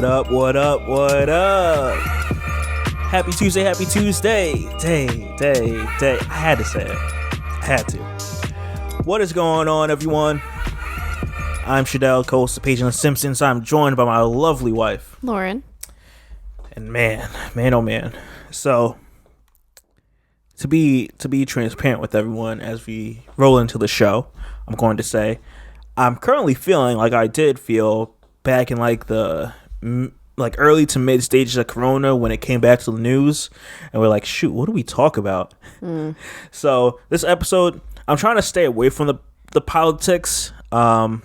What up, what up, what up? Happy Tuesday, happy Tuesday. Day. I had to say it. I had to. What is going on, everyone? I'm Shadell, co-host of PagingTheSimpsons. I'm joined by my lovely wife, Lauren. And man, oh man. So, to be transparent with everyone as we roll into the show, I'm going to say I'm currently feeling like I did feel back in like the early to mid stages of Corona when it came back to the news, and we're like, shoot, what do we talk about? So this episode, I'm trying to stay away from the politics. Depending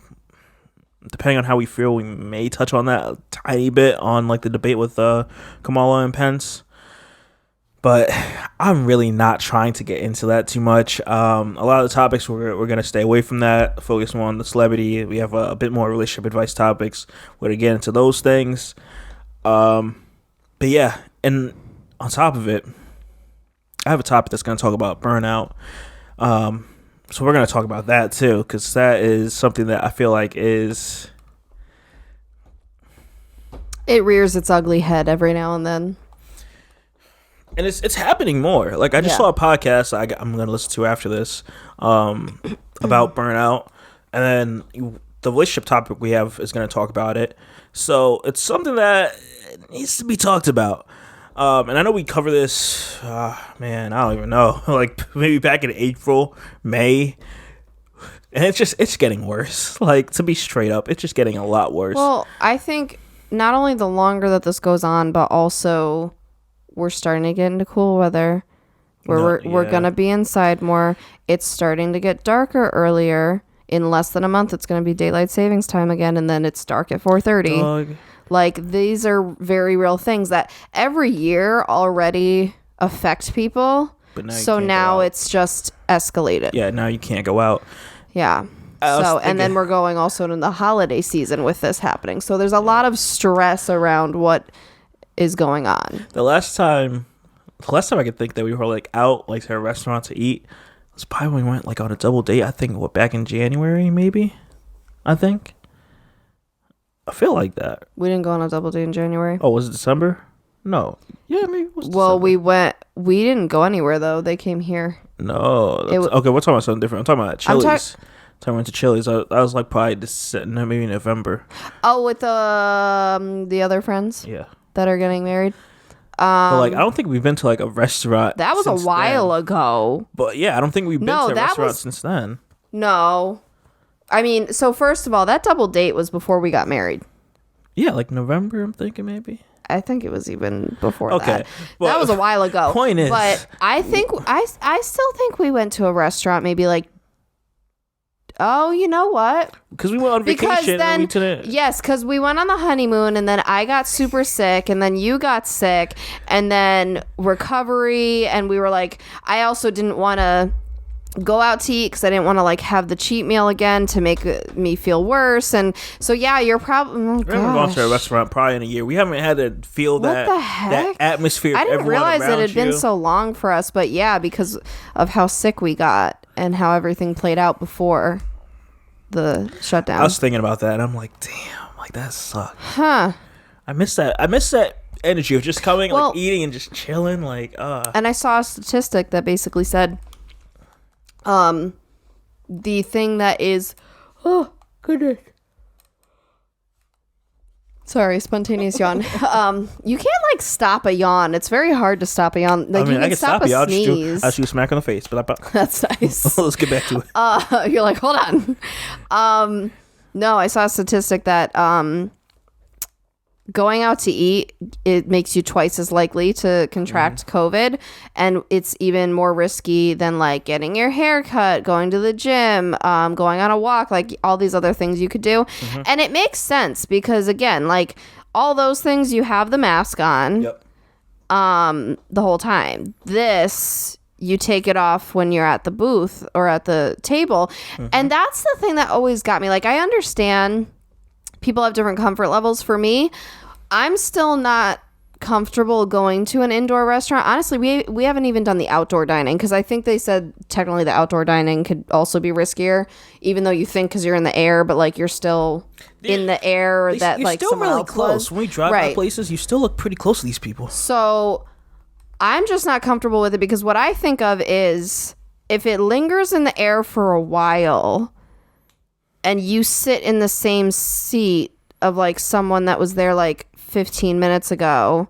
on how we feel, we may touch on that a tiny bit on like the debate with Kamala and Pence. But I'm really not trying to get into that too much. A lot of the topics we're going to stay away from that, focus more on the celebrity. We have a bit more relationship advice topics. We're going to get into those things. But yeah, and on top of it, I have a topic that's going to talk about burnout. So we're going to talk about that too, because that is something that I feel like is... It rears its ugly head every now and then. And it's happening more. Like, I just saw a podcast I'm going to listen to after this about burnout. And then the relationship topic we have is going to talk about it. So it's something that needs to be talked about. And I know we cover this, man, I don't even know. Like, maybe back in April, May. And it's getting worse. Like, to be straight up, it's just getting a lot worse. Well, I think not only the longer that this goes on, but also... we're starting to get into cool weather. We're going to be inside more. It's starting to get darker earlier. In less than a month, it's going to be daylight savings time again, and then it's dark at 4:30. Like, these are very real things that every year already affect people. But now it's just escalated. Yeah, now you can't go out. Yeah. And then we're going also into the holiday season with this happening. So there's a lot of stress around what is going on. The last time I could think that we were like out like to a restaurant to eat was probably when we went like on a double date. I think back in January, maybe. I feel like that. We didn't go on a double date in January. Oh, was it December? No. Yeah, maybe it was Well, December. we didn't go anywhere though. They came here. No. Okay, we're talking about something different. I'm talking about Chili's. I went to Chili's. I was like probably maybe November. Oh, with the other friends? Yeah. That are getting married. But like, I don't think we've been to like a restaurant. That was a while ago. But yeah, I don't think we've been to a restaurant since then. No. I mean, so first of all, that double date was before we got married. Yeah, like November, I'm thinking maybe. I think it was even before that. Okay. Well, that was a while ago. Point is. But I think, I still think we went to a restaurant maybe like, oh, you know what? Because we went on vacation. Yes, because we went on the honeymoon, and then I got super sick, and then you got sick, and then recovery, and we were like, I also didn't want to go out to eat because I didn't want to like have the cheat meal again to make me feel worse. And so yeah, you're probably we haven't gone to a restaurant probably in a year. We haven't had to feel that atmosphere. I didn't realize it had been so long for us, but yeah, because of how sick we got and how everything played out before the shutdown. I was thinking about that, and I'm like, damn, like that sucked. Huh. I miss that energy of just coming, like eating and just chilling, like And I saw a statistic that basically said the thing that is goodness. Sorry, spontaneous yawn. You can't like stop a yawn. It's very hard to stop a yawn. Like, I mean, you can stop a sneeze. I'll shoot a smack on the face, but that's nice. Let's get back to it. You're like, hold on. No, I saw a statistic that going out to eat, it makes you twice as likely to contract COVID, and it's even more risky than like getting your hair cut, going to the gym, going on a walk, like all these other things you could do. And it makes sense because again, like all those things, you have the mask on the whole time. This, you take it off when you're at the booth or at the table. And that's the thing that always got me. Like, I understand people have different comfort levels. For me, I'm still not comfortable going to an indoor restaurant. Honestly, we haven't even done the outdoor dining because I think they said technically the outdoor dining could also be riskier, even though you think because you're in the air, but like you're still in the air that you're like still someone really else close. was. When we drive by places, you still look pretty close to these people. So I'm just not comfortable with it because what I think of is if it lingers in the air for a while and you sit in the same seat of like someone that was there like 15 minutes ago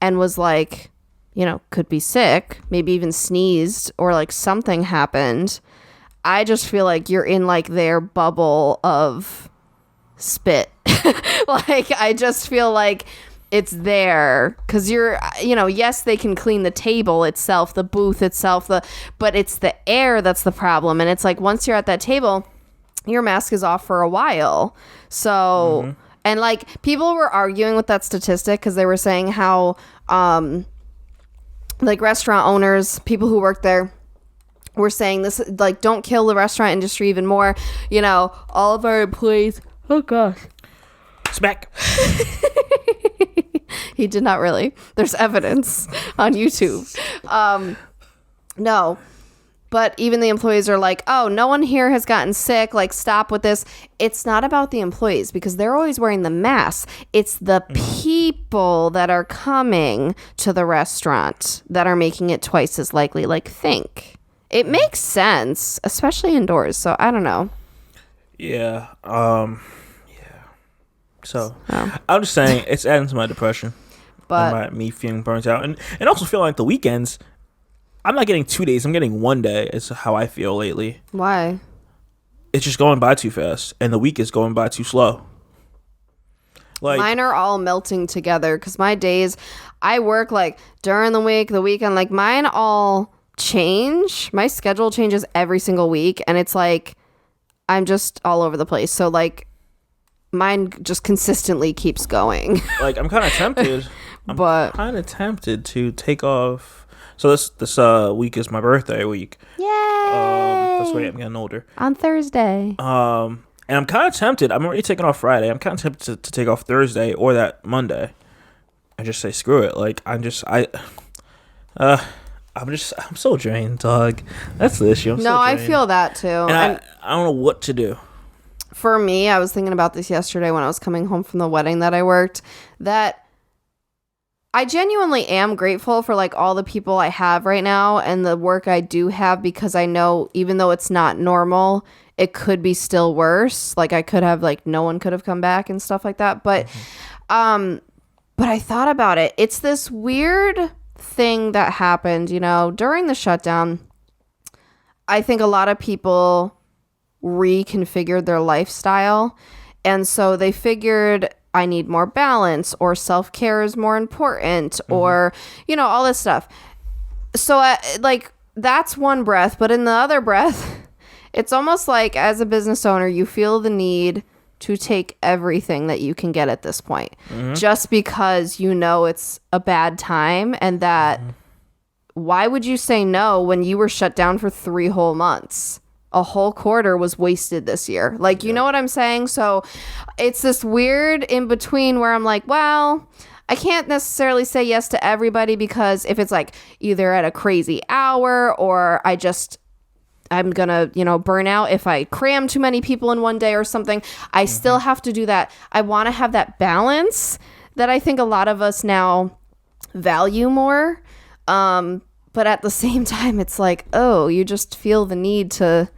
and was like, you know, could be sick, maybe even sneezed or like something happened. I just feel like you're in like their bubble of spit. Like, I just feel like it's there because you're, you know, yes, they can clean the table itself, the booth itself, but it's the air that's the problem. And it's like once you're at that table, your mask is off for a while. So... And like people were arguing with that statistic because they were saying how like restaurant owners, people who work there were saying this, like, don't kill the restaurant industry even more. You know, all of our employees. Oh, gosh. Smack. He did not really. There's evidence on YouTube. No. But even the employees are like, oh, no one here has gotten sick. Like, stop with this. It's not about the employees because they're always wearing the mask. It's the people that are coming to the restaurant that are making it twice as likely. Like, think. It makes sense, especially indoors. So, I don't know. Yeah. So, I'm just saying, it's adding to my depression. But me feeling burnt out. And also feeling like the weekends... I'm not getting 2 days. I'm getting 1 day. Is how I feel lately. Why? It's just going by too fast, and the week is going by too slow. Like mine are all melting together because my days, I work like during the week, the weekend. Like mine all change. My schedule changes every single week, and it's like I'm just all over the place. So like mine just consistently keeps going. Like I'm kind of tempted. But kind of tempted to take off. So this week is my birthday week. Yay! That's why I'm getting older. On Thursday. And I'm kind of tempted. I'm already taking off Friday. I'm kind of tempted to take off Thursday or that Monday, and just say screw it. Like I'm so drained, dog. That's the issue. No, I feel that too. And I don't know what to do. For me, I was thinking about this yesterday when I was coming home from the wedding that I worked. That I genuinely am grateful for like all the people I have right now and the work I do have because I know even though it's not normal, it could be still worse. Like I could have like no one could have come back and stuff like that. But I thought about it. It's this weird thing that happened, you know, during the shutdown. I think a lot of people reconfigured their lifestyle. And so they figured I need more balance or self-care is more important or, you know, all this stuff. So like that's one breath. But in the other breath, it's almost like as a business owner, you feel the need to take everything that you can get at this point just because you know it's a bad time and that why would you say no when you were shut down for 3 whole months? A whole quarter was wasted this year. Like, you know what I'm saying? So it's this weird in between where I'm like, well, I can't necessarily say yes to everybody because if it's like either at a crazy hour or I'm gonna, you know, burn out if I cram too many people in one day or something, I still have to do that. I want to have that balance that I think a lot of us now value more. But at the same time, it's like, oh, you just feel the need to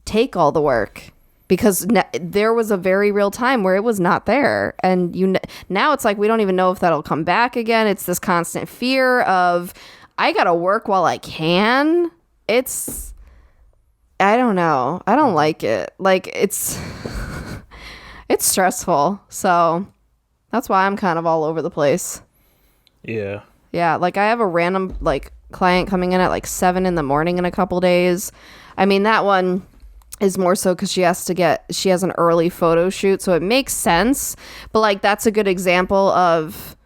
take all the work because there was a very real time where it was not there. And now it's like, we don't even know if that'll come back again. It's this constant fear of, I got to work while I can. I don't know. I don't like it. Like it's stressful. So that's why I'm kind of all over the place. Yeah. Yeah. Like I have a random like client coming in at like 7 a.m. in a couple days. I mean, that one is more so because she has an early photo shoot. So it makes sense. But like, that's a good example of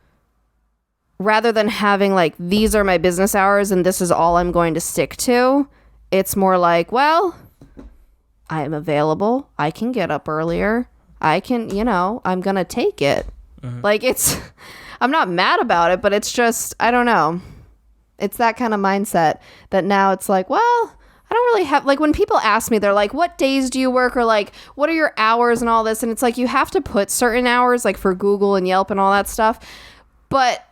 rather than having like, these are my business hours and this is all I'm going to stick to. It's more like, well, I am available. I can get up earlier. I can, you know, I'm going to take it. Like I'm not mad about it, but it's just, I don't know. It's that kind of mindset that now it's like, well, I don't really have, like when people ask me, they're like, what days do you work? Or like, what are your hours and all this? And it's like, you have to put certain hours like for Google and Yelp and all that stuff. But,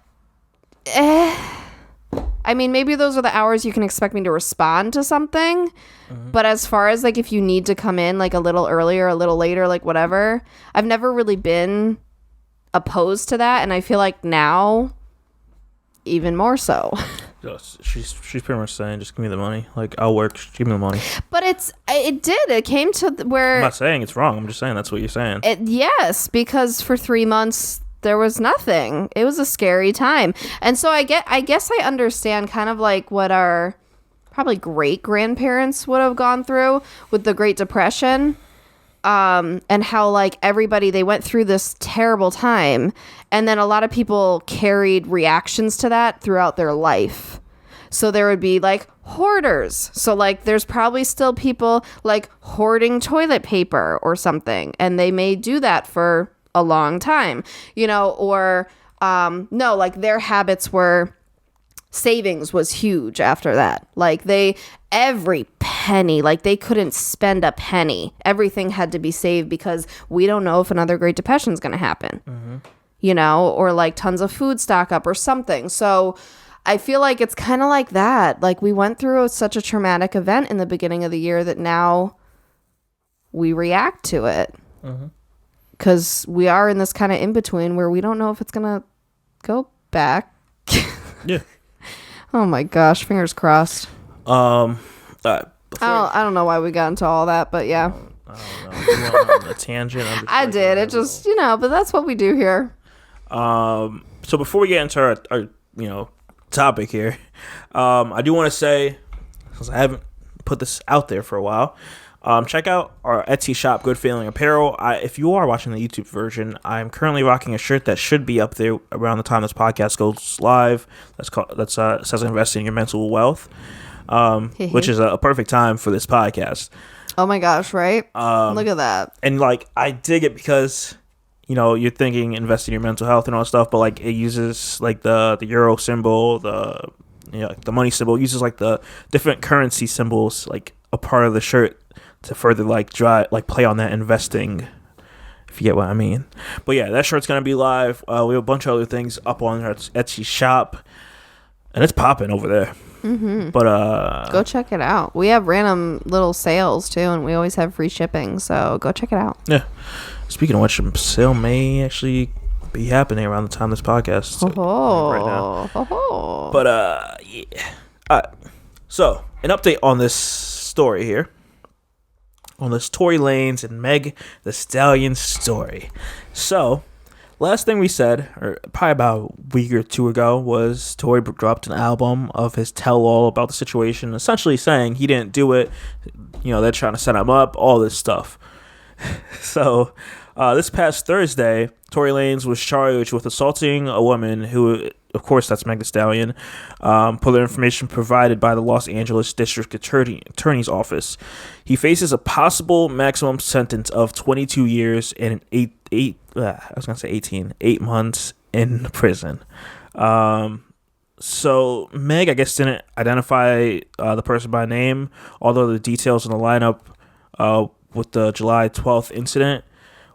I mean, maybe those are the hours you can expect me to respond to something. But as far as like, if you need to come in like a little earlier, a little later, like whatever, I've never really been opposed to that. And I feel like now even more so. She's pretty much saying, just give me the money. Like, I'll work, just give me the money. But it came to where... I'm not saying it's wrong. I'm just saying that's what you're saying. Yes, because for 3 months, there was nothing. It was a scary time. And so I guess I understand kind of like what our probably great-grandparents would have gone through with the Great Depression. And how like everybody, they went through this terrible time, and then a lot of people carried reactions to that throughout their life. So there would be like hoarders. So like there's probably still people like hoarding toilet paper or something, and they may do that for a long time, or no, like their habits were savings was huge after that. Like every penny, like they couldn't spend a penny. Everything had to be saved because we don't know if another Great Depression is going to happen, or like tons of food stock up or something. So I feel like it's kind of like that. Like we went through such a traumatic event in the beginning of the year that now we react to it because we are in this kind of in between where we don't know if it's going to go back. Yeah. Oh my gosh, fingers crossed. I don't know why we got into all that, but yeah. I don't know. You went on a tangent. I did. It just, but that's what we do here. So before we get into our topic here, I do want to say, since I haven't put this out there for a while, check out our Etsy shop, Good Feeling Apparel. If you are watching the YouTube version, I'm currently rocking a shirt that should be up there around the time this podcast goes live. That says "Invest in Your Mental Wealth," which is a perfect time for this podcast. Oh my gosh! Right? Look at that. And like, I dig it because you're thinking invest in your mental health and all that stuff, but like it uses like the euro symbol, the money symbol. It uses like the different currency symbols like a part of the shirt to further play on that investing, if you get what I mean. But yeah, that shirt's gonna be live. We have a bunch of other things up on our Etsy shop, and it's popping over there. But go check it out. We have random little sales too, and we always have free shipping. So go check it out. Yeah. Speaking of which, a sale may actually be happening around the time this podcast right now. But yeah. All right. So an update on this story here. On this Tory Lanez and Meg the Stallion story. So, last thing we said, or probably about a week or two ago, was Tory dropped an album of his tell-all about the situation, essentially saying he didn't do it, they're trying to set him up, all this stuff. So, this past Thursday, Tory Lanez was charged with assaulting a woman who, of course, that's Meg Thee Stallion, per the information provided by the Los Angeles District Attorney's Office. He faces a possible maximum sentence of 22 years and 8 months in prison. So Meg, I guess, didn't identify the person by name, although the details in the lineup with the July 12th incident,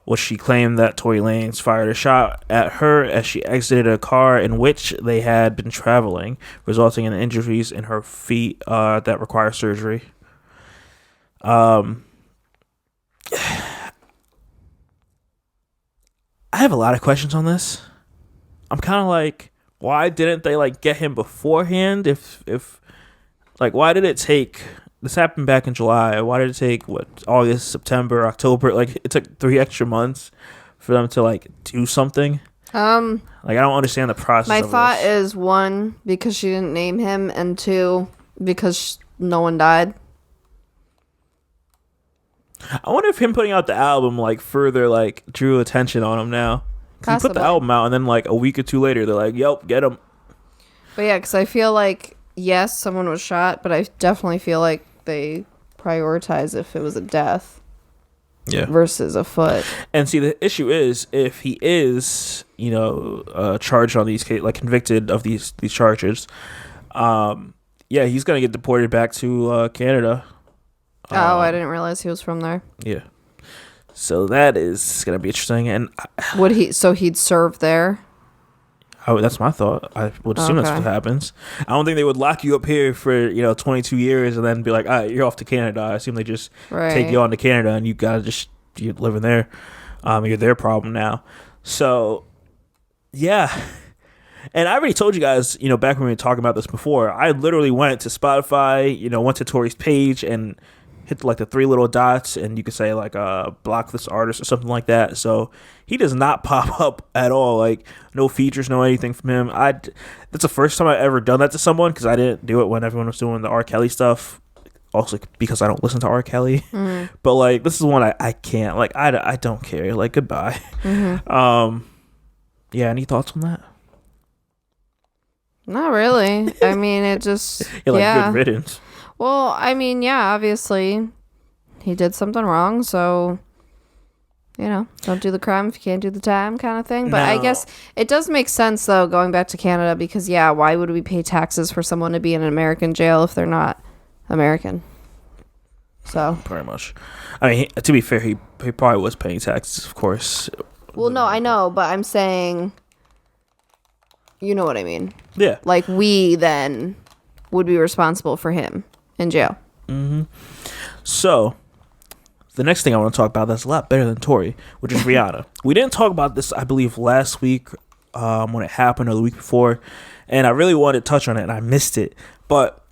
which she claimed that Tory Lanez fired a shot at her as she exited a car in which they had been traveling, resulting in injuries in her feet that require surgery. I have a lot of questions on this. I'm kind of like, why didn't they get him beforehand? If why did it take? This happened back in July. Why did it take August, September, October? It took 3 extra months for them to do something. I don't understand the process. My thought is 1, because she didn't name him, and 2, because no one died. I wonder if him putting out the album further drew attention on him now. He put the album out, and then a week or 2 later, they're like, "Yep, get him." But yeah, because I feel like yes, someone was shot, but I definitely feel like they prioritize if it was a death. Yeah. versus a foot. And see, the issue is if he is, charged on these like convicted of these charges, yeah, he's gonna get deported back to Canada. I didn't realize he was from there. Yeah. So that is gonna be interesting, and would he? So he'd serve there. That's my thought. I would assume that's what happens. I don't think they would lock you up here for 22 years and then be like, all right, you're off to Canada. I assume they just take you on to Canada and you're living there. You're their problem now. So yeah. And I already told you guys, back when we were talking about this before, I literally went to Spotify, went to Tori's page and hit like the three little dots, and you could say like block this artist or something like that. So he does not pop up at all, like no features, no anything from him. That's the first time I ever done that to someone, because I didn't do it when everyone was doing the R. Kelly stuff. Also because I don't listen to R. Kelly. Mm-hmm. But like this is one I can't, like I don't care, like goodbye. Mm-hmm. Yeah, any thoughts on that? Not really. I mean, it just good riddance. Well, I mean, yeah, obviously he did something wrong, so don't do the crime if you can't do the time, kind of thing. But I guess it does make sense though, going back to Canada, because why would we pay taxes for someone to be in an American jail if they're not American? So pretty much. I mean, to be fair, he probably was paying taxes, of course. Well, no, I know, but I'm saying, you know what I mean? Yeah. Like we then would be responsible for him in jail. Mm-hmm. So the next thing I want to talk about that's a lot better than Tori, which is Rihanna. We didn't talk about this, I believe, last week when it happened, or the week before, and I really wanted to touch on it and I missed it. But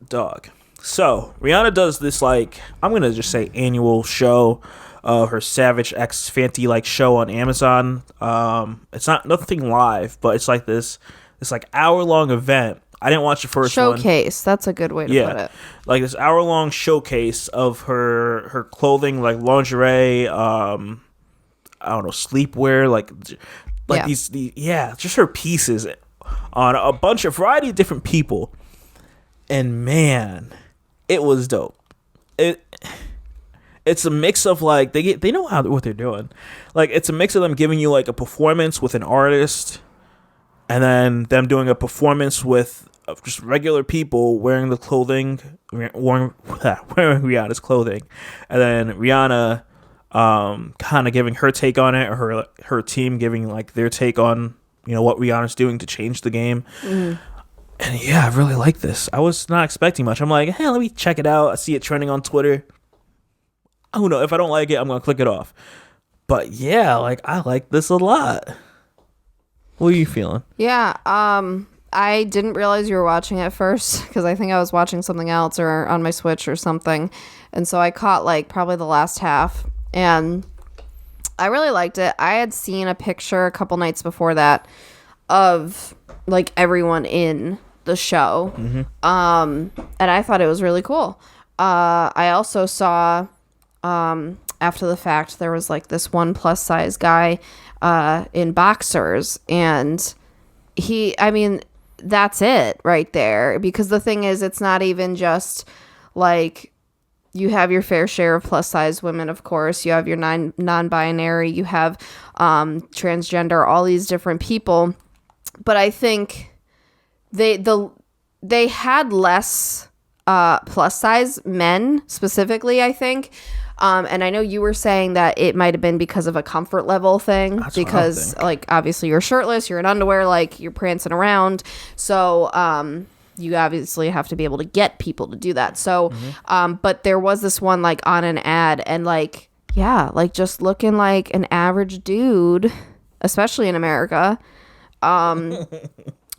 dog. So Rihanna does this, like, I'm gonna just say annual show, her Savage X Fenty like show on Amazon. It's nothing live, but it's like this like hour-long event. I didn't watch the first showcase. That's a good way to put it. Like this hour-long showcase of her clothing, like lingerie, I don't know, sleepwear, like these just her pieces on a variety of different people. And man, it was dope. It's a mix of like they know what they're doing. Like it's a mix of them giving you like a performance with an artist, and then them doing a performance with just regular people wearing the clothing, wearing Rihanna's clothing, and then Rihanna kind of giving her take on it, or her team giving like their take on what Rihanna's doing to change the game. Mm-hmm. And yeah, I really like this. I was not expecting much. I'm like, hey, let me check it out. I see it trending on Twitter. Oh no, if I don't like it, I'm gonna click it off. But yeah, like I like this a lot. What are you feeling? Yeah, I didn't realize you were watching at first, because I think I was watching something else or on my Switch or something, and so I caught like probably the last half, and I really liked it. I had seen a picture a couple nights before that of like everyone in the show, mm-hmm. And I thought it was really cool. I also saw after the fact there was like this one plus size guy in boxers, and that's it right there, because the thing is, it's not even just like you have your fair share of plus size women, of course, you have your non-binary, you have transgender, all these different people, but I think they had less plus size men specifically, I think. And I know you were saying that it might have been because of a comfort level thing. That's because like obviously you're shirtless, you're in underwear, like you're prancing around. So you obviously have to be able to get people to do that. So but there was this one like on an ad, and like, yeah, like just looking like an average dude, especially in America.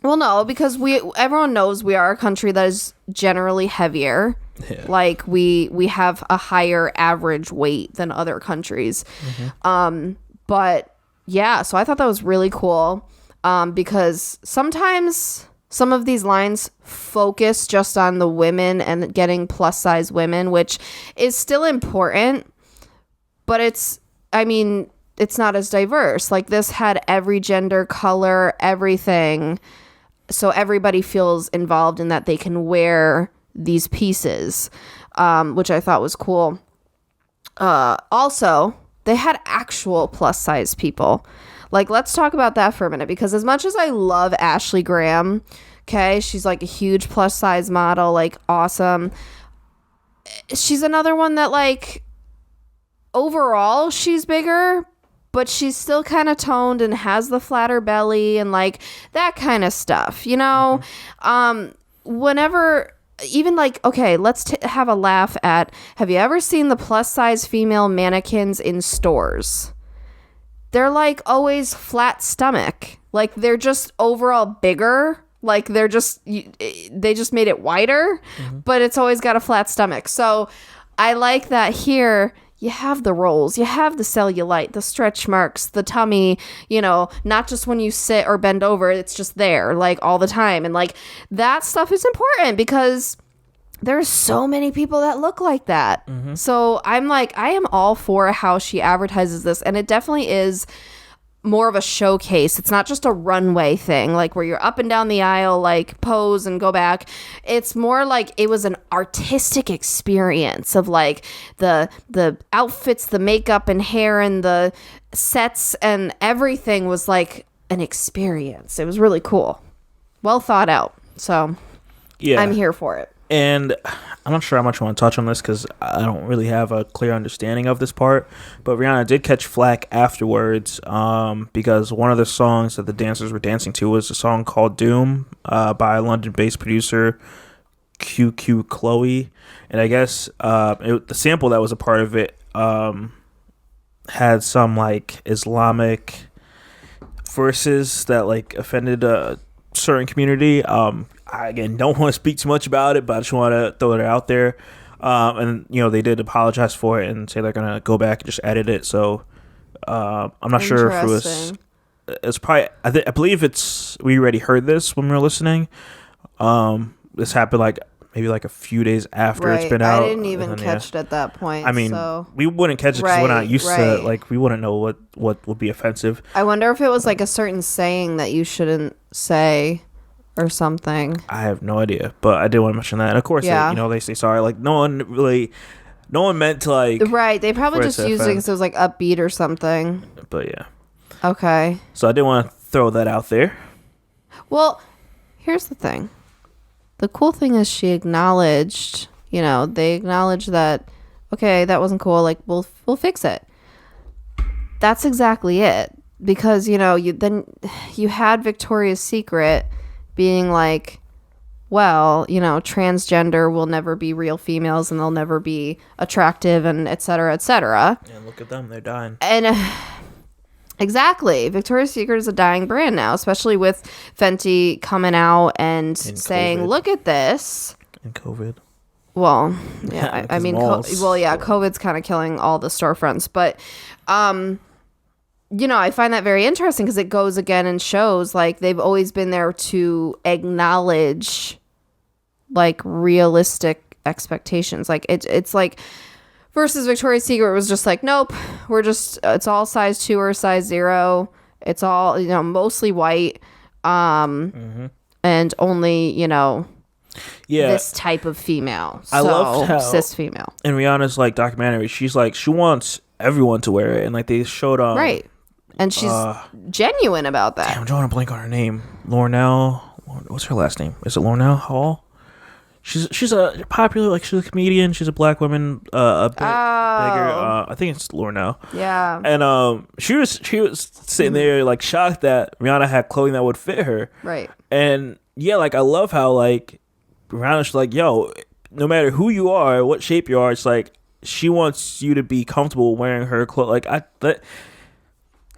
Well, no, because everyone knows we are a country that is generally heavier. Yeah. Like we have a higher average weight than other countries. Mm-hmm. But yeah, so I thought that was really cool. Because sometimes some of these lines focus just on the women and getting plus size women, which is still important, but it's not as diverse. Like this had every gender, color, everything. So everybody feels involved in that they can wear these pieces, which I thought was cool. Also, they had actual plus size people. Like, let's talk about that for a minute, because as much as I love Ashley Graham, okay, she's like a huge plus size model, like awesome. She's another one that, like, overall she's bigger, but she's still kind of toned and has the flatter belly and like that kind of stuff, you know? Whenever, even like, okay, let's have a laugh at, have you ever seen the plus size female mannequins in stores? They're like always flat stomach. Like they're just overall bigger. Like they just made it wider, but it's always got a flat stomach. So I like that here. You have the rolls, you have the cellulite, the stretch marks, the tummy, you know, not just when you sit or bend over, it's just there like all the time. And like that stuff is important because there's so many people that look like that. So I'm like, I am all for how she advertises this. And it definitely is more of a showcase. It's not just a runway thing, like where you're up and down the aisle, like pose and go back. It's more like it was an artistic experience of like the outfits, the makeup and hair and the sets and everything was like an experience. It was really cool. Well thought out. So yeah, I'm here for it. And I'm not sure how much I want to touch on this because I don't really have a clear understanding of this part. But Rihanna did catch flack afterwards because one of the songs that the dancers were dancing to was a song called Doom by London-based producer QQ Chloe. And I guess the sample that was a part of it had some like Islamic verses that like offended a certain community. I, again, don't want to speak too much about it, but I just want to throw it out there. And, you know, they did apologize for it and say they're going to go back and just edit it. So I'm not sure if it was... It's probably... I believe we already heard this when we were listening. This happened like maybe like a few days after it's been out. I didn't even catch it at that point. I mean, we wouldn't catch it because we're not used to it. Like, we wouldn't know what would be offensive. I wonder if it was like a certain saying that you shouldn't say... or something. I have no idea, but I did want to mention that. And of course, they say sorry. Like no one meant to like. Right, they probably just used it because it was like upbeat or something. But yeah. Okay. So I did want to throw that out there. Well, here's the thing. The cool thing is she acknowledged. You know, they acknowledged that. Okay, that wasn't cool. Like we'll fix it. That's exactly it. Because you know you had Victoria's Secret being like, well, you know, transgender will never be real females and they'll never be attractive and et cetera, et cetera. And look at them, they're dying. And exactly. Victoria's Secret is a dying brand now, especially with Fenty coming out and saying, COVID. Look at this. And COVID. Well, yeah, I mean, COVID's kind of killing all the storefronts. But, you know, I find that very interesting because it goes again and shows like they've always been there to acknowledge like realistic expectations. Like it's like versus Victoria's Secret was just like, nope, it's all size 2 or size 0. It's all, you know, mostly white and only, you know, this type of female. I loved how cis female. In Rihanna's like documentary, she's like she wants everyone to wear it and like they showed right. And she's genuine about that. Damn, I'm drawing a blank on her name. Lornell. What's her last name? Is it Lornell Hall? She's a popular, like she's a comedian. She's a black woman, a bit bigger. I think it's Lornell. Yeah. And she was sitting there like shocked that Rihanna had clothing that would fit her. Right. And yeah, like I love how like Rihanna's like, yo, no matter who you are, what shape you are, it's like she wants you to be comfortable wearing her clothes.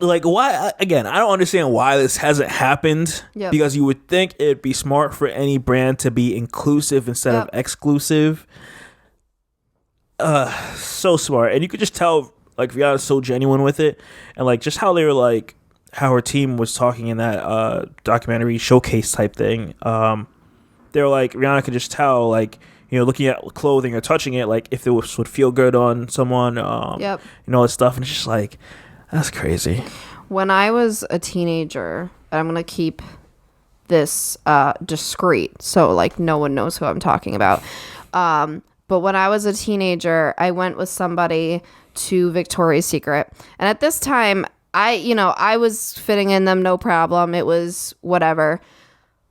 Like why again I don't understand why this hasn't happened. Because you would think it'd be smart for any brand to be inclusive instead of exclusive. So smart. And you could just tell like Rihanna's so genuine with it. And like just how they were like how her team was talking in that documentary showcase type thing. They were like Rihanna could just tell like, you know, looking at clothing or touching it, like if it would feel good on someone, you know, all this stuff. And it's just like, that's crazy. When I was a teenager, and I'm going to keep this discreet, so like no one knows who I'm talking about. But when I was a teenager, I went with somebody to Victoria's Secret. And at this time, I was fitting in them, no problem. It was whatever.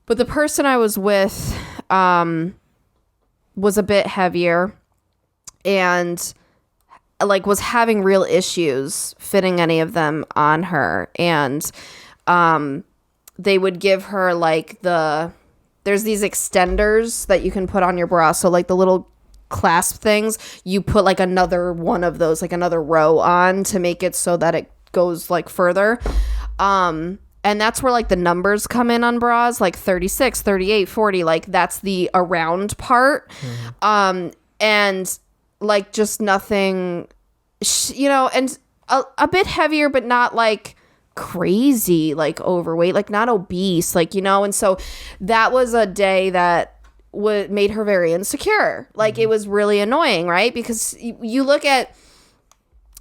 But the person I was with was a bit heavier and like was having real issues fitting any of them on her. And they would give her like there's these extenders that you can put on your bra. So like the little clasp things, you put like another one of those, like another row on to make it so that it goes like further. And that's where like the numbers come in on bras, like 36, 38, 40, like that's the around part. And like just nothing, and a bit heavier, but not like crazy, like overweight, like not obese, like, and so that was a day that made her very insecure. Like it was really annoying, right? Because you look at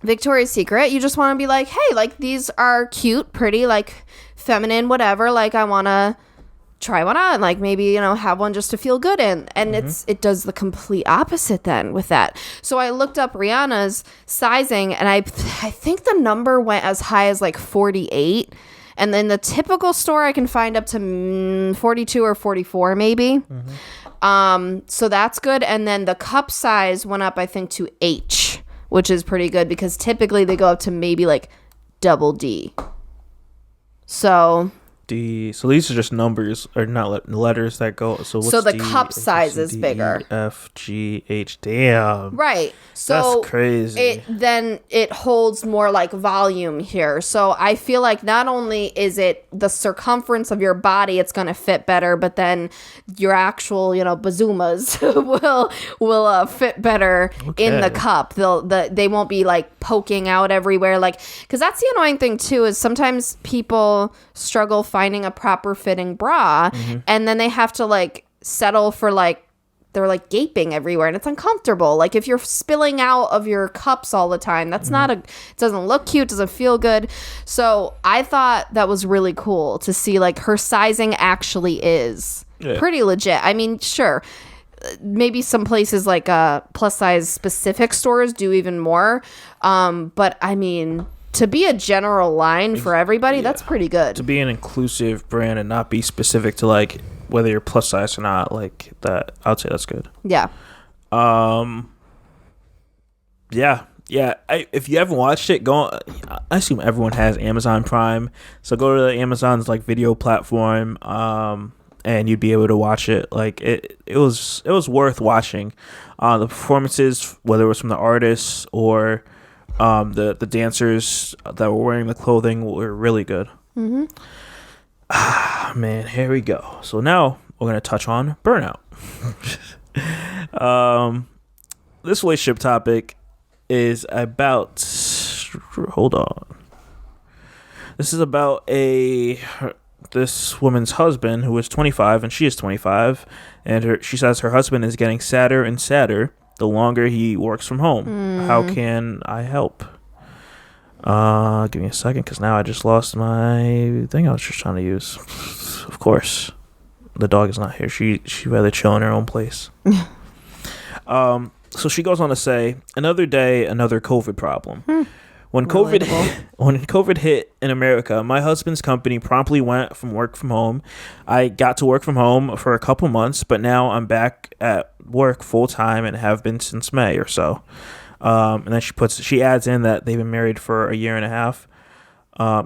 Victoria's Secret, you just want to be like, hey, like these are cute, pretty, like feminine, whatever, like I want to try one on, like maybe, have one just to feel good in. And it does the complete opposite then with that. So I looked up Rihanna's sizing, and I think the number went as high as like 48. And then the typical store I can find up to 42 or 44 maybe. So that's good. And then the cup size went up, I think, to H, which is pretty good because typically they go up to maybe like double D. So these are just numbers, or not letters that go. So the cup size is bigger. E, F, G, H. Damn. Right. So that's crazy. It holds more like volume here. So I feel like not only is it the circumference of your body, it's going to fit better, but then your actual, bazoomas will fit better in the cup. They won't be like poking out everywhere. Like, because that's the annoying thing too, is sometimes people struggle finding a proper fitting bra, and then they have to like settle for like they're like gaping everywhere, and it's uncomfortable. Like if you're spilling out of your cups all the time, that's it doesn't look cute, doesn't feel good. So I thought that was really cool to see like her sizing actually is pretty legit. I mean, sure, maybe some places like plus size specific stores do even more, but I mean, to be a general line for everybody, that's pretty good. To be an inclusive brand and not be specific to like whether you're plus size or not, like that, I'd say that's good. Yeah. If you haven't watched it, I assume everyone has Amazon Prime, so go to the Amazon's like video platform, and you'd be able to watch it. Like it was worth watching. The performances, whether it was from the artists or the dancers that were wearing the clothing, were really good. Man, here we go. So now we're going to touch on burnout. This relationship topic is about, hold on. This is about this woman's husband who is 25 and she is 25, and she says her husband is getting sadder and sadder the longer he works from home. How can I help? Give me a second, because now I just lost my thing I was just trying to use. Of course, the dog is not here. She rather chill in her own place. So she goes on to say, another day, another COVID problem. When COVID hit in America, my husband's company promptly went from work from home. I got to work from home for a couple months, but now I'm back at work full time and have been since May or so. And then she adds in that they've been married for a year and a half.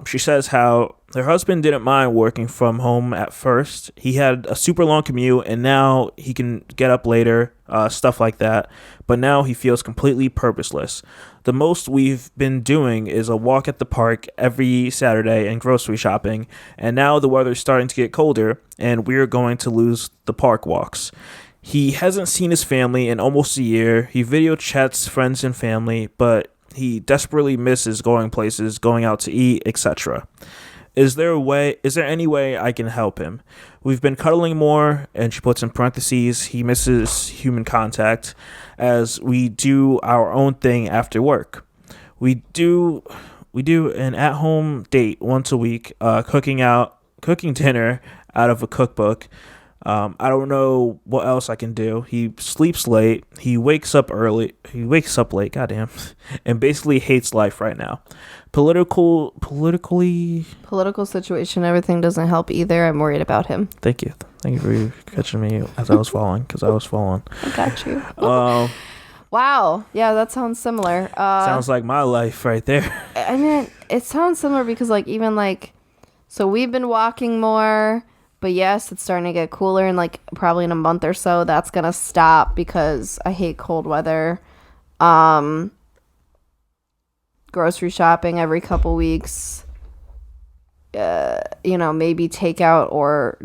She says how her husband didn't mind working from home at first. He had a super long commute, and now he can get up later, stuff like that. But now he feels completely purposeless. The most we've been doing is a walk at the park every Saturday and grocery shopping. And now the weather's starting to get colder, and we're going to lose the park walks. He hasn't seen his family in almost a year. He video chats friends and family, but he desperately misses going places, going out to eat, etc. Is there any way I can help him? We've been cuddling more, and she puts in parentheses, he misses human contact, as we do our own thing after work. We do an at-home date once a week, cooking dinner out of a cookbook. I don't know what else I can do. He sleeps late. He wakes up early. He wakes up late. Goddamn, and basically hates life right now. Politically. Political situation, everything doesn't help either. I'm worried about him. Thank you for catching me as I was falling, because I was falling. I got you. Wow. Yeah, that sounds similar. Sounds like my life right there. I mean, it sounds similar because like even like, so we've been walking more, but yes, it's starting to get cooler, and like probably in a month or so that's gonna stop because I hate cold weather. Grocery shopping every couple weeks. Maybe takeout or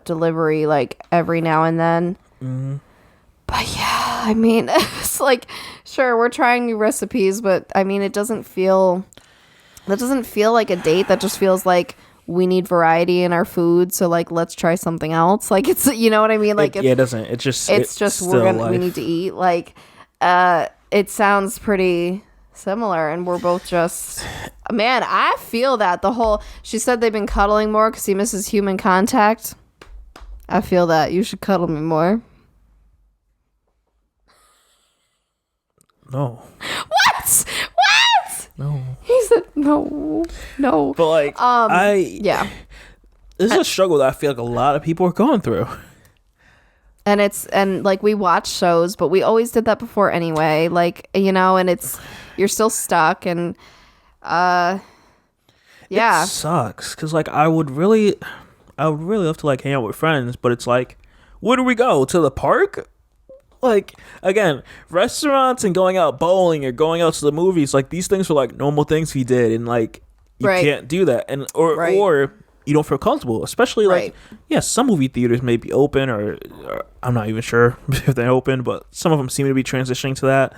delivery like every now and then. Mm-hmm. But yeah, I mean, it's like, sure, we're trying new recipes, but I mean, that doesn't feel like a date. That just feels like we need variety in our food. So like, let's try something else. Like it's, you know what I mean? Like it doesn't. It's just we need to eat. Like, it sounds pretty similar, and we're both just, man, I feel that she said they've been cuddling more because he misses human contact. I feel that. You should cuddle me more. No. What? No. He said no. But like, yeah. This is a struggle that I feel like a lot of people are going through. And like we watch shows, but we always did that before anyway. Like, and you're still stuck, and yeah. It sucks because like I would really love to like hang out with friends, but it's like, where do we go? To the park? Like, again, restaurants and going out bowling or going out to the movies, like these things were like normal things we did, and like you can't do that, and or you don't feel comfortable, especially like some movie theaters may be open, or I'm not even sure if they're open, but some of them seem to be transitioning to that.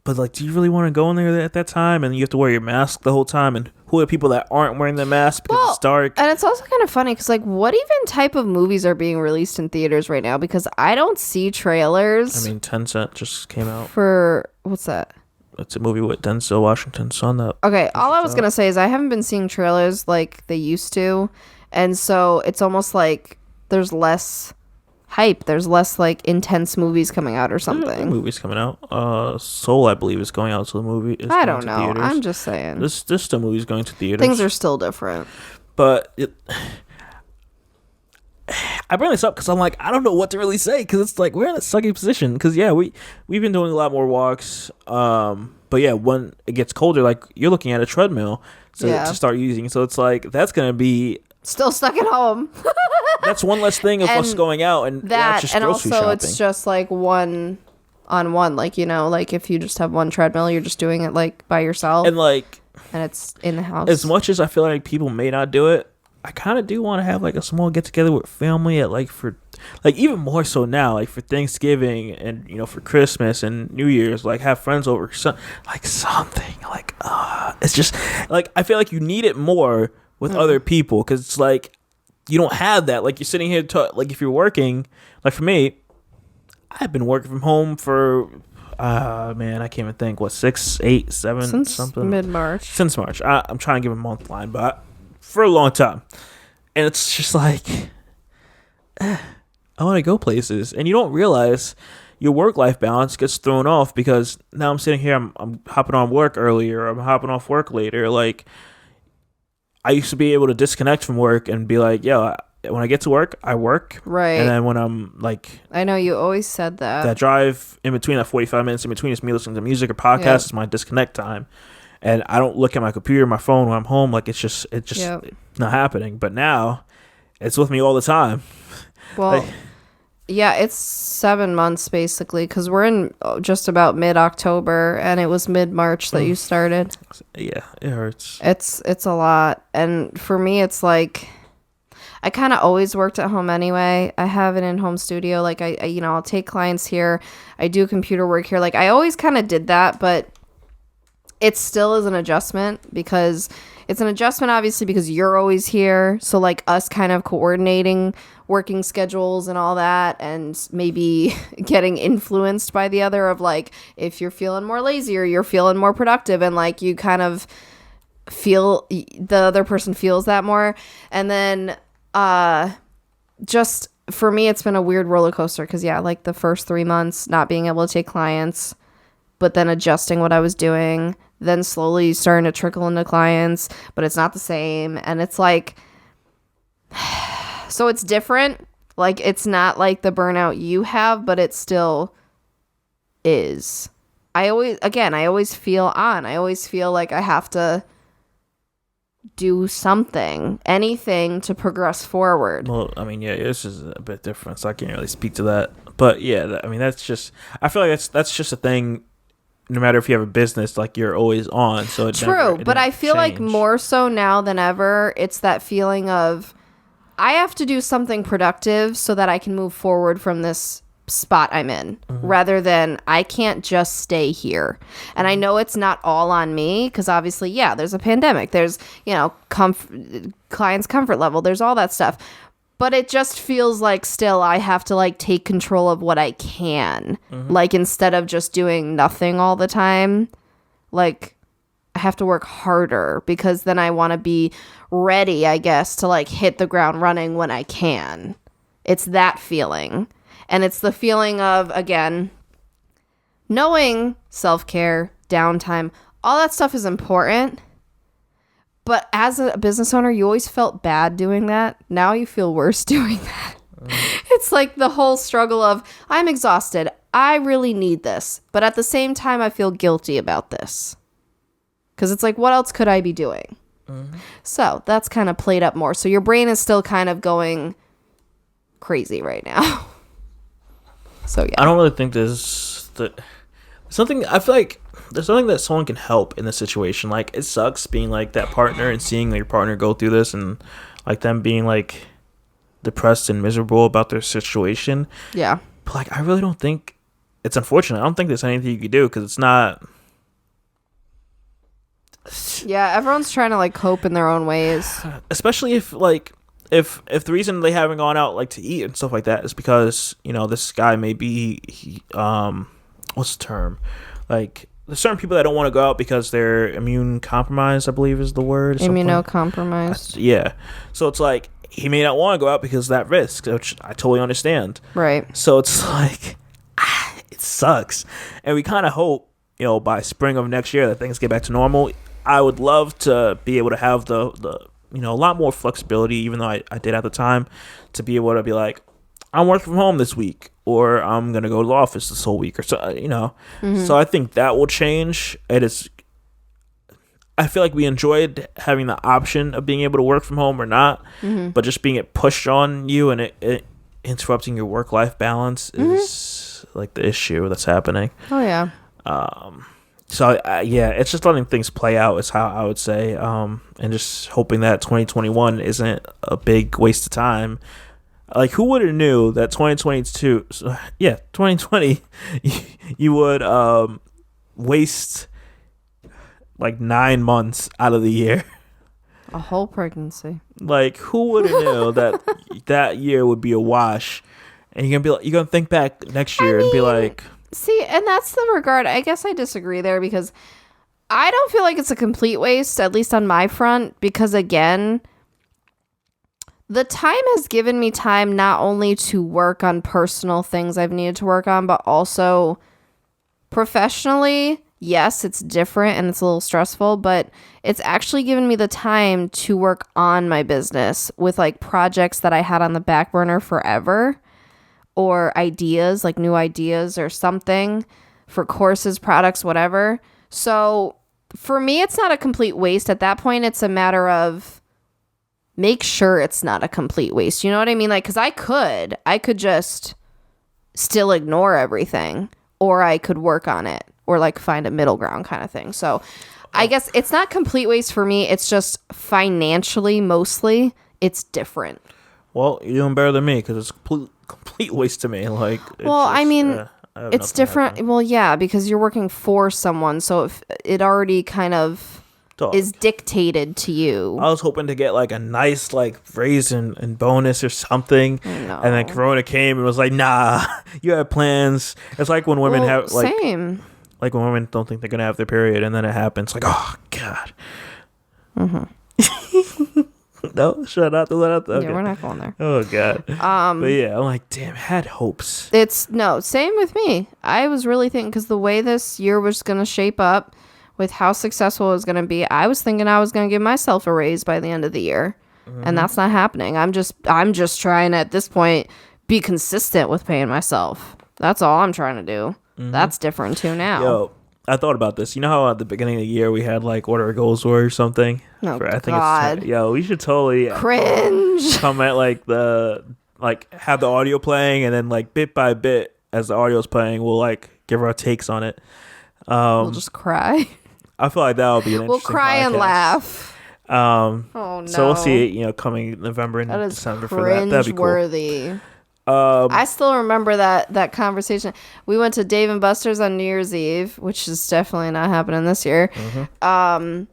But like, do you really want to go in there at that time, and you have to wear your mask the whole time, and who are people that aren't wearing the mask because it's dark? And it's also kind of funny because like, what even type of movies are being released in theaters right now? Because I don't see trailers. I mean, Tencent just came out for what's that? It's a movie with Denzel Washington's son. Okay, all I was gonna say is I haven't been seeing trailers like they used to, and so it's almost like there's less hype. There's less like intense movies coming out or something. Movies coming out. Soul, I believe, is going out to the movie. I don't know. Theaters. I'm just saying. There's still movies going to theaters. Things are still different. But I bring this up because I'm like, I don't know what to really say, because it's like we're in a sucky position. Because we've been doing a lot more walks. But yeah, when it gets colder, like you're looking at a treadmill to start using. So it's like that's gonna be still stuck at home. That's one less thing of us going out, and that, just and grocery also shopping. It's just like one on one, like like if you just have one treadmill, you're just doing it like by yourself, and it's in the house. As much as I feel like people may not do it, I kind of do want to have like a small get together with family at for even more so now, like for Thanksgiving and for Christmas and New Year's, like have friends over, something it's just like I feel like you need it more with other people, because it's like you don't have that. Like you're sitting here like if you're working, like for me, I've been working from home for I can't even think, what, 6, 8, 7 since something mid-March. Since March. I'm trying to give a month line, but for a long time. And it's just like I want to go places, and you don't realize your work-life balance gets thrown off because now I'm sitting here, I'm hopping on work earlier, I'm hopping off work later. Like I used to be able to disconnect from work and be like, yo, when I get to work, I work. Right. And then when I'm like, I know you always said that. That drive in between, that 45 minutes in between, is me listening to music or podcasts. Is my disconnect time. And I don't look at my computer, my phone when I'm home. Like it's just not happening. But now it's with me all the time. Well, yeah, it's 7 months basically, because we're in just about mid-October, and it was mid-March that you started. Yeah, it hurts. It's a lot. And for me, it's like I kind of always worked at home anyway. I have an in-home studio. Like I'll take clients here. I do computer work here. Like I always kind of did that, but it still is an adjustment, because it's an adjustment obviously because you're always here. So like us kind of coordinating working schedules and all that, and maybe getting influenced by the other, of like if you're feeling more lazy or you're feeling more productive, and like you kind of feel the other person feels that more. And then just for me, it's been a weird roller coaster because, yeah, like the first 3 months not being able to take clients, but then adjusting what I was doing, then slowly starting to trickle into clients, but it's not the same. And it's like, so it's different. Like, it's not like the burnout you have, but it still is. I always feel on. I always feel like I have to do something, anything to progress forward. Well, I mean, yeah, this is a bit different, so I can't really speak to that. But yeah, I mean, that's just, I feel like that's just a thing. No matter if you have a business, like you're always on. So it true, but I feel like more so now than ever, it's that feeling of I have to do something productive so that I can move forward from this spot I'm in, rather than I can't just stay here. And I know it's not all on me because obviously, yeah, there's a pandemic, there's, you know, clients' comfort level, there's all that stuff. But it just feels like still I have to like take control of what I can. Like instead of just doing nothing all the time, like I have to work harder because then I want to be ready, I guess, to like hit the ground running when I can. It's that feeling. And it's the feeling of, again, knowing self-care, downtime, all that stuff is important. But as a business owner, you always felt bad doing that. Now you feel worse doing that. It's like the whole struggle of, I'm exhausted. I really need this. But at the same time, I feel guilty about this. Because it's like, what else could I be doing? So that's kind of played up more. So your brain is still kind of going crazy right now. So yeah. I don't really think there's something, I feel like there's something that someone can help in this situation. Like, it sucks being like that partner and seeing your partner go through this and like them being like depressed and miserable about their situation. Yeah. But like, I really don't think, it's unfortunate. I don't think there's anything you can do because it's not. Yeah, everyone's trying to like cope in their own ways. Especially if like, if the reason they haven't gone out like to eat and stuff like that is because, you know, this guy may be, what's the term? Like, there's certain people that don't want to go out because they're immune compromised, I believe is the word. Immunocompromised. Yeah. So it's like, he may not want to go out because of that risk, which I totally understand. Right. So it's like, it sucks. And we kind of hope, you know, by spring of next year that things get back to normal. I would love to be able to have the you know, a lot more flexibility, even though I did at the time, to be able to be like, I'm working from home this week, or I'm going to go to the office this whole week, or so, you know. So I think that will change. I feel like we enjoyed having the option of being able to work from home or not, but just being it pushed on you and it interrupting your work-life balance is like the issue that's happening. Oh, yeah. So, yeah, it's just letting things play out is how I would say, and just hoping that 2021 isn't a big waste of time. Like, who would have knew that 2020, you would waste, like, 9 months out of the year. A whole pregnancy. Like, who would have knew that that year would be a wash? And you're gonna think back next year and be like... See, and that's the regard. I guess I disagree there because I don't feel like it's a complete waste, at least on my front, because again, the time has given me time not only to work on personal things I've needed to work on, but also professionally. Yes, it's different and it's a little stressful, but it's actually given me the time to work on my business with like projects that I had on the back burner forever. Or ideas, like new ideas or something for courses, products, whatever. So for me, it's not a complete waste. At that point, it's a matter of make sure it's not a complete waste. You know what I mean? Like, because I could just still ignore everything, or I could work on it, or like find a middle ground kind of thing. So I guess it's not complete waste for me. It's just financially, mostly, it's different. Well, you're doing better than me because it's complete waste to me. Like, I mean, it's different. Well, yeah, because you're working for someone, so if it already kind of is dictated to you. I was hoping to get like a nice like raise and bonus or something, and then Corona came and was like, nah, you have plans. It's like when women have like same. Like when women don't think they're gonna have their period, and then it happens. Like, oh god. No, should I not throw that out there? Okay. Yeah, we're not going there. Oh god. But yeah, I'm like, damn, had hopes. It's no, same with me. I was really thinking, because the way this year was going to shape up with how successful it was going to be, I was thinking I was going to give myself a raise by the end of the year. And that's not happening. I'm just trying at this point be consistent with paying myself. That's all I'm trying to do. That's different too now. Yo, I thought about this. You know how at the beginning of the year we had like what our goals were or something? Oh, I think God. it's we should totally Cringe. come at like have the audio playing, and then like bit by bit as the audio is playing, we'll like give our takes on it. We'll just cry. I feel like that would be an We'll interesting cry podcast. and laugh. Oh no! So we'll see it, coming November and That is December for that. That'd be cool. Cringe-worthy. I still remember that conversation. We went to Dave and Buster's on New Year's Eve, which is definitely not happening this year. And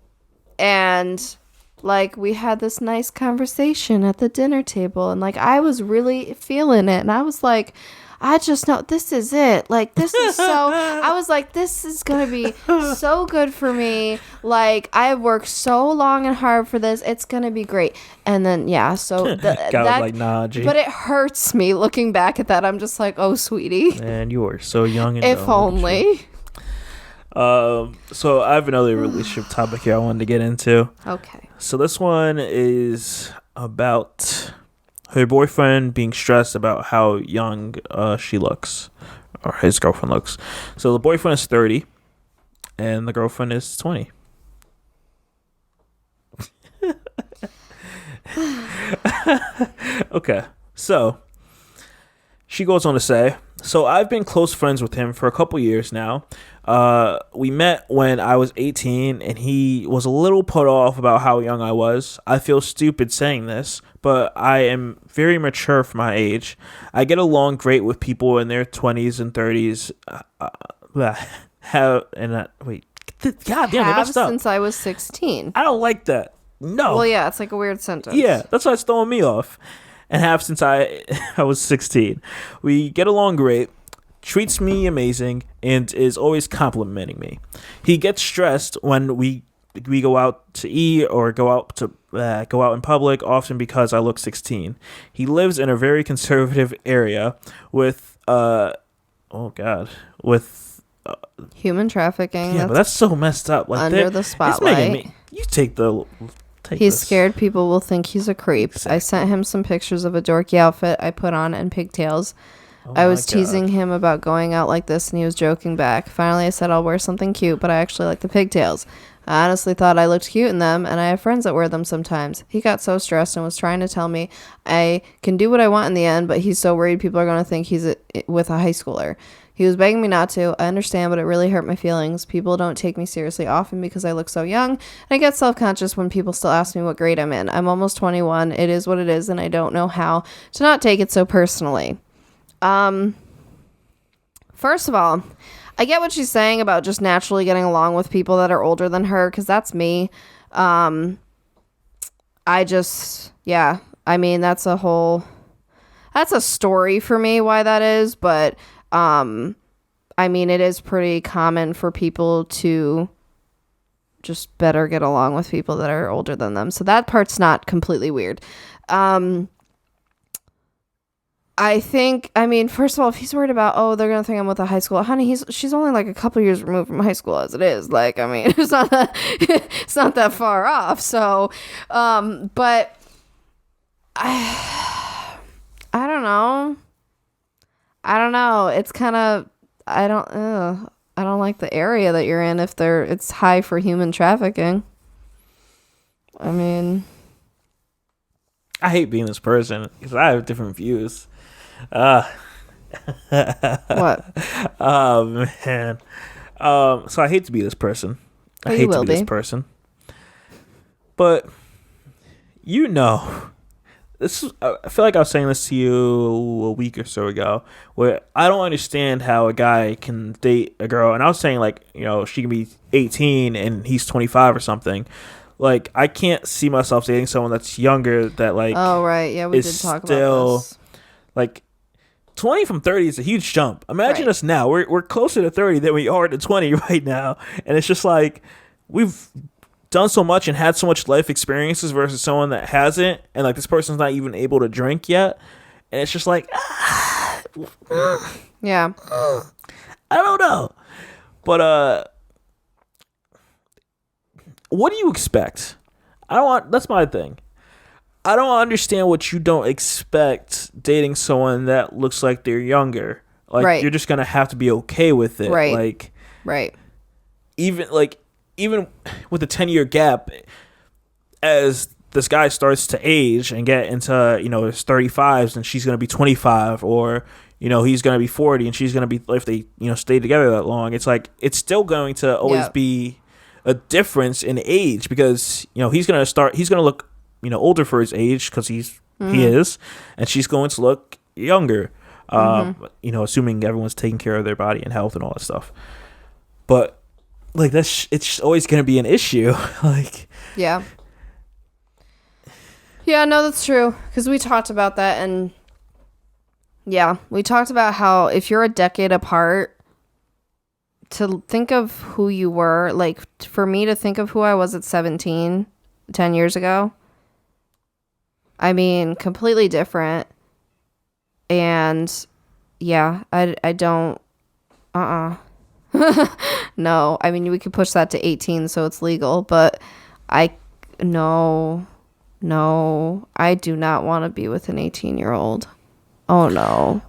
like we had this nice conversation at the dinner table, and like I was really feeling it, and I was like, I just know this is it. Like, this is so, I was like, this is going to be so good for me. Like, I have worked so long and hard for this. It's going to be great. And then, yeah, so that was like, nah, G. But it hurts me looking back at that. I'm just like, oh, sweetie. Man, you were so young and if only. So I have another relationship topic here I wanted to get into. Okay. So this one is about her boyfriend being stressed about how young she looks, or his girlfriend looks. So the boyfriend is 30 and the girlfriend is 20. Okay, so she goes on to say, so I've been close friends with him for a couple years now. We met when I was 18 and he was a little put off about how young I was. I feel stupid saying this, but I am very mature for my age. I get along great with people in their 20s and 30s. God damn, I messed up. Since I was 16. I don't like that. No. Well, yeah, it's like a weird sentence. Yeah, that's why it's throwing me off. And have since I was 16. We get along great, treats me amazing, and is always complimenting me. He gets stressed when we go out to eat or go out in public, often because I look 16. He lives in a very conservative area with human trafficking. Yeah, but that's so messed up. Like under the spotlight. You take the. He's scared people will think he's a creep. Exactly. I sent him some pictures of a dorky outfit I put on and pigtails. I was teasing him about going out like this, and he was joking back. Finally, I said I'll wear something cute, but I actually like the pigtails. I honestly thought I looked cute in them, and I have friends that wear them sometimes. He got so stressed and was trying to tell me I can do what I want in the end, but he's so worried people are going to think he's with a high schooler. He was begging me not to. I understand, but it really hurt my feelings. People don't take me seriously often because I look so young, and I get self-conscious when people still ask me what grade I'm in. I'm almost 21. It is what it is, and I don't know how to not take it so personally. First of all, I get what she's saying about just naturally getting along with people that are older than her, because that's me. I mean, that's a story for me why that is, but I mean, it is pretty common for people to just better get along with people that are older than them. So that part's not completely weird. I think, I mean, first of all, if he's worried about, they're going to think I'm with a high school, honey, she's only like a couple years removed from high school as it is. Like, I mean, it's not that far off. So, but I don't know. It's kind of, I don't like the area that you're in if it's high for human trafficking. I mean, I hate being this person because I have different views. What? Oh, man. So I hate to be this person. I hate to be this person. But this is, I feel like I was saying this to you a week or so ago, where I don't understand how a guy can date a girl, and I was saying like, she can be 18 and he's 25 or something. Like, I can't see myself dating someone that's younger that like. Oh right, yeah, we did talk about this. Like, 20 from 30 is a huge jump. Imagine us now. We're closer to 30 than we are to 20 right now, and it's just like we've done so much and had so much life experiences versus someone that hasn't, and like this person's not even able to drink yet, and it's just like, Yeah. I don't know. But what do you expect? That's my thing. I don't understand what you don't expect dating someone that looks like they're younger. Like, right. You're just gonna have to be okay with it. Right. Like, right. Even with a 10-year gap, as this guy starts to age and get into, his 35s, and she's gonna be 25, or he's gonna be 40 and she's gonna be, if they stay together that long, it's like it's still going to always be a difference in age, because he's gonna look older for his age, because he is, and she's going to look younger, assuming everyone's taking care of their body and health and all that stuff. But like it's always going to be an issue. Like, yeah, no, that's true, because we talked about that, and we talked about how if you're a decade apart, to think of who you were, like for me to think of who I was at 17 10 years ago, I mean, completely different. And I don't, no, I mean, we could push that to 18 so it's legal, but no, I do not want to be with an 18-year-old. Oh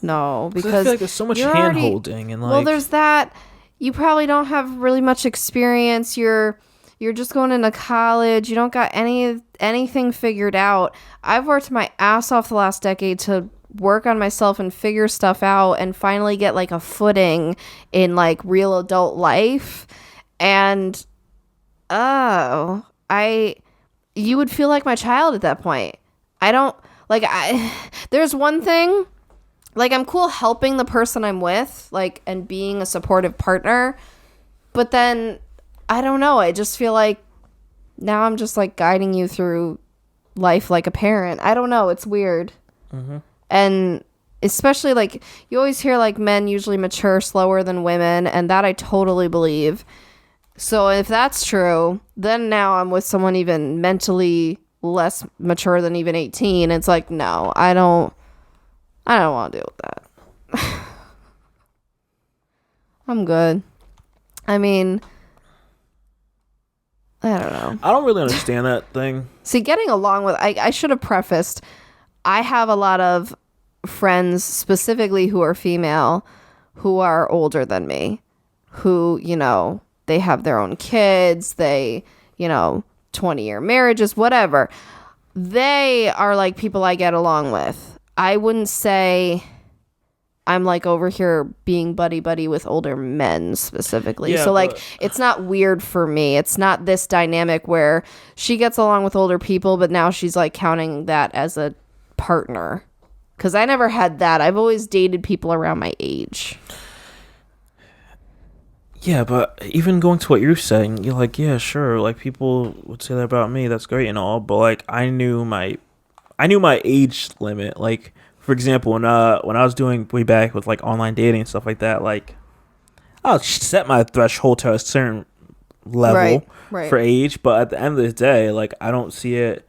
no, because I feel like there's so much hand holding, and like, well, there's that. You probably don't have really much experience. You're just going into college. You don't got anything figured out. I've worked my ass off the last decade to work on myself and figure stuff out and finally get like a footing in like real adult life. And you would feel like my child at that point. There's one thing, like, I'm cool helping the person I'm with, like, and being a supportive partner, but then I don't know, I just feel like now I'm just like guiding you through life like a parent. I don't know, it's weird. And especially, like, you always hear like men usually mature slower than women, and that I totally believe. So if that's true, then now I'm with someone even mentally less mature than even 18. It's like, no, I don't want to deal with that. I'm good. I mean, I don't know. I don't really understand that thing. See, getting along with, I should have prefaced, I have a lot of friends specifically who are female, who are older than me, who, they have their own kids, they, 20-year marriages, whatever. They are like people I get along with. I wouldn't say I'm like over here being buddy with older men specifically. Yeah, so like, it's not weird for me. It's not this dynamic where she gets along with older people, but now she's like counting that as a partner. Because I never had that. I've always dated people around my age. Yeah, but even going to what you're saying, you're like, yeah, sure, like people would say that about me. That's great and all, but like I knew my age limit. Like, for example, when I was doing way back with like online dating and stuff like that, like I'll set my threshold to a certain level for age, but at the end of the day, like I don't see it.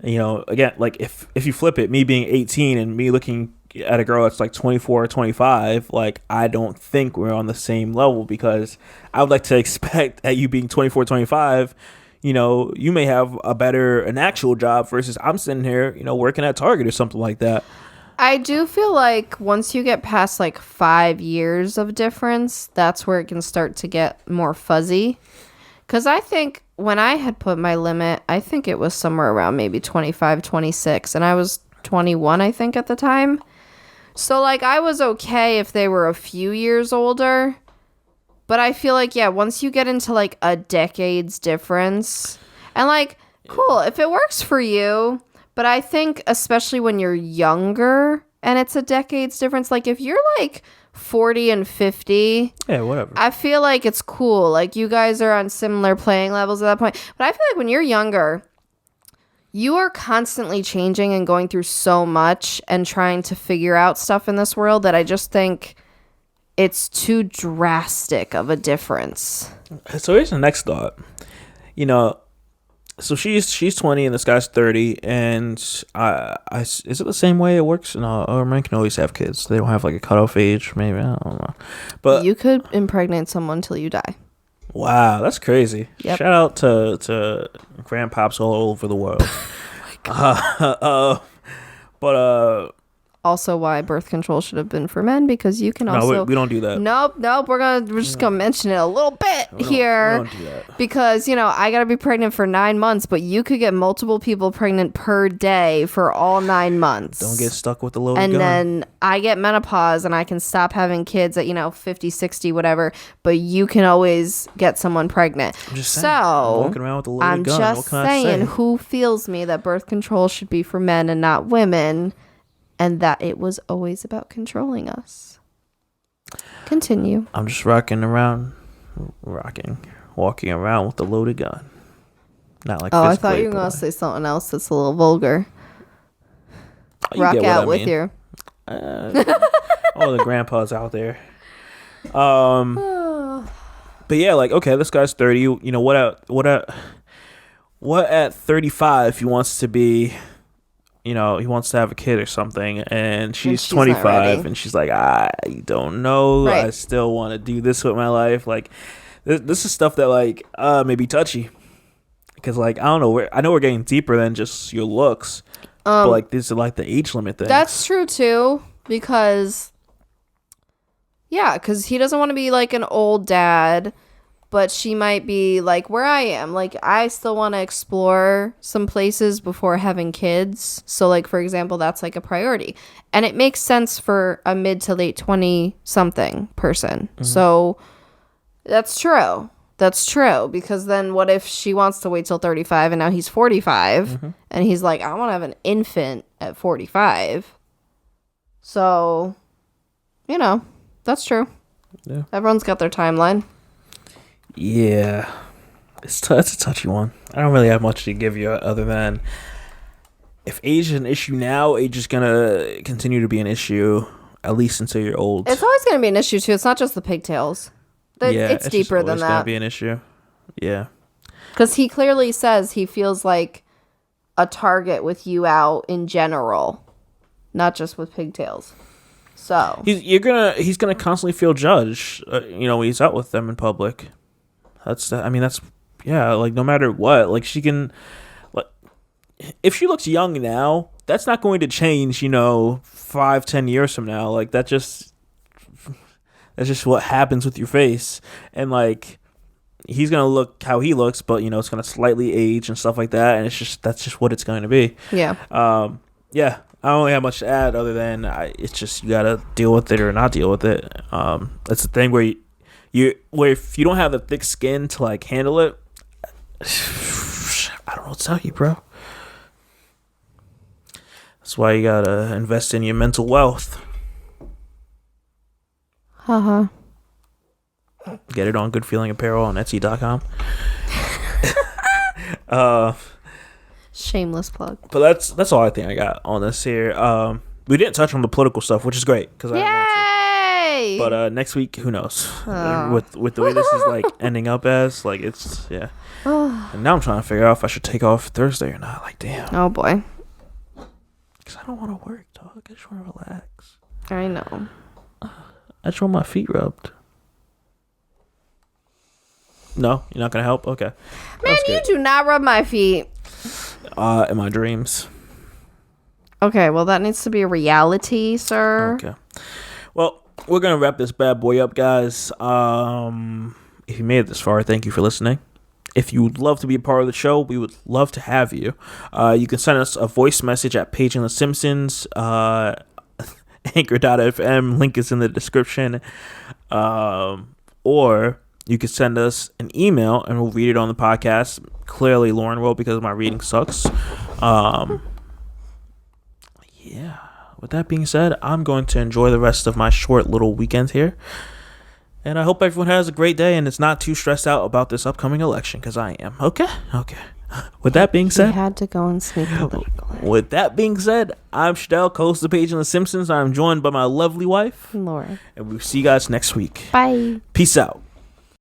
Again, like if you flip it, me being 18 and me looking at a girl that's like 24 or 25, like I don't think we're on the same level, because I would like to expect at you being 24, 25, you may have an actual job versus I'm sitting here, working at Target or something like that. I do feel like once you get past like 5 years of difference, that's where it can start to get more fuzzy. Because I think when I had put my limit, I think it was somewhere around maybe 25, 26, and I was 21, I think, at the time. So like I was okay if they were a few years older. But I feel like, once you get into like a decade's difference, and like, cool, if it works for you. But I think especially when you're younger and it's a decade's difference, like if you're like 40 and 50, whatever, I feel like it's cool. Like you guys are on similar playing levels at that point. But I feel like when you're younger, you are constantly changing and going through so much and trying to figure out stuff in this world that I just think it's too drastic of a difference. So here's the next thought. you know, so she's 20 and this guy's 30, and is it the same way it works? No, or men can always have kids. They don't have like a cutoff age, maybe. I don't know. But you could impregnate someone till you die. Wow, that's crazy. Yep. Shout out to grandpops all over the world. But also why birth control should have been for men, because you can also... No, we don't do that. Nope. We're just going to mention it a little bit here. We don't do that. Because, I got to be pregnant for 9 months, but you could get multiple people pregnant per day for all 9 months. Don't get stuck with the loaded gun. And then I get menopause and I can stop having kids at, 50, 60, whatever, but you can always get someone pregnant. I'm just saying, I'm walking around with a loaded gun. I'm just saying, who feels me that birth control should be for men and not women? And that it was always about controlling us. Continue. I'm just walking around with the loaded gun. Not like I thought you were going to say something else that's a little vulgar. Rock out with your... all the grandpas out there. But yeah, like, okay, this guy's 30. What at 35 he wants to be... he wants to have a kid or something, and she's 25, and she's like, I don't know. Right. I still want to do this with my life. Like, this is stuff that, like, may be touchy. Because, like, I don't know. I know we're getting deeper than just your looks. But, like, these are, like, the age limit thing. That's true, too. Because he doesn't want to be, like, an old dad. But she might be like where I am. Like, I still want to explore some places before having kids. So, like, for example, that's like a priority. And it makes sense for a mid to late 20-something person. Mm-hmm. So that's true. That's true. Because then what if she wants to wait till 35 and now he's 45 mm-hmm. and he's like, I want to have an infant at 45. So, that's true. Yeah. Everyone's got their timeline. Yeah, it's a touchy one. I don't really have much to give you other than if age is an issue now, age is going to continue to be an issue at least until you're old. It's always going to be an issue, too. It's not just the pigtails. It's deeper than that. It's going to be an issue. Yeah. Because he clearly says he feels like a target with you out in general, not just with pigtails. So he's gonna constantly feel judged. When he's out with them in public. Like, no matter what, like, she can, like, if she looks young now, that's not going to change, 5-10 years from now. Like, that's just what happens with your face. And, like, he's going to look how he looks, but, it's going to slightly age and stuff like that. And that's just what it's going to be. Yeah. Yeah. I don't really have much to add other than it's just, you got to deal with it or not deal with it. That's the thing where where if you don't have the thick skin to, like, handle it, I don't know what to tell you, bro. That's why you gotta invest in your mental wealth. Get it on Good Feeling Apparel on Etsy.com. Shameless plug. But that's all I think I got on this here. We didn't touch on the political stuff, which is great because But next week, who knows? With the way this is, like, ending up as, like, it's, yeah. And now I'm trying to figure out if I should take off Thursday or not. Like, damn. Oh, boy. Because I don't want to work, dog. I just want to relax. I know. I just want my feet rubbed. No? You're not going to help? Okay. Man, you do not rub my feet. In my dreams. Okay, well, that needs to be a reality, sir. Okay. Well, we're going to wrap this bad boy up, guys. If you made it this far, thank you for listening. If you would love to be a part of the show, we would love to have you. You can send us a voice message at PagingTheSimpsons, Anchor.fm. Link is in the description. Or you can send us an email and we'll read it on the podcast. Clearly, Lauren will because my reading sucks. Yeah. With that being said, I'm going to enjoy the rest of my short little weekend here. And I hope everyone has a great day and is not too stressed out about this upcoming election, because I am. Okay? With that being said... We had to go and sneak politically. With that being said, I'm Shadell, co-host of Page and the Simpsons. I'm joined by my lovely wife. Laura. And we'll see you guys next week. Bye. Peace out.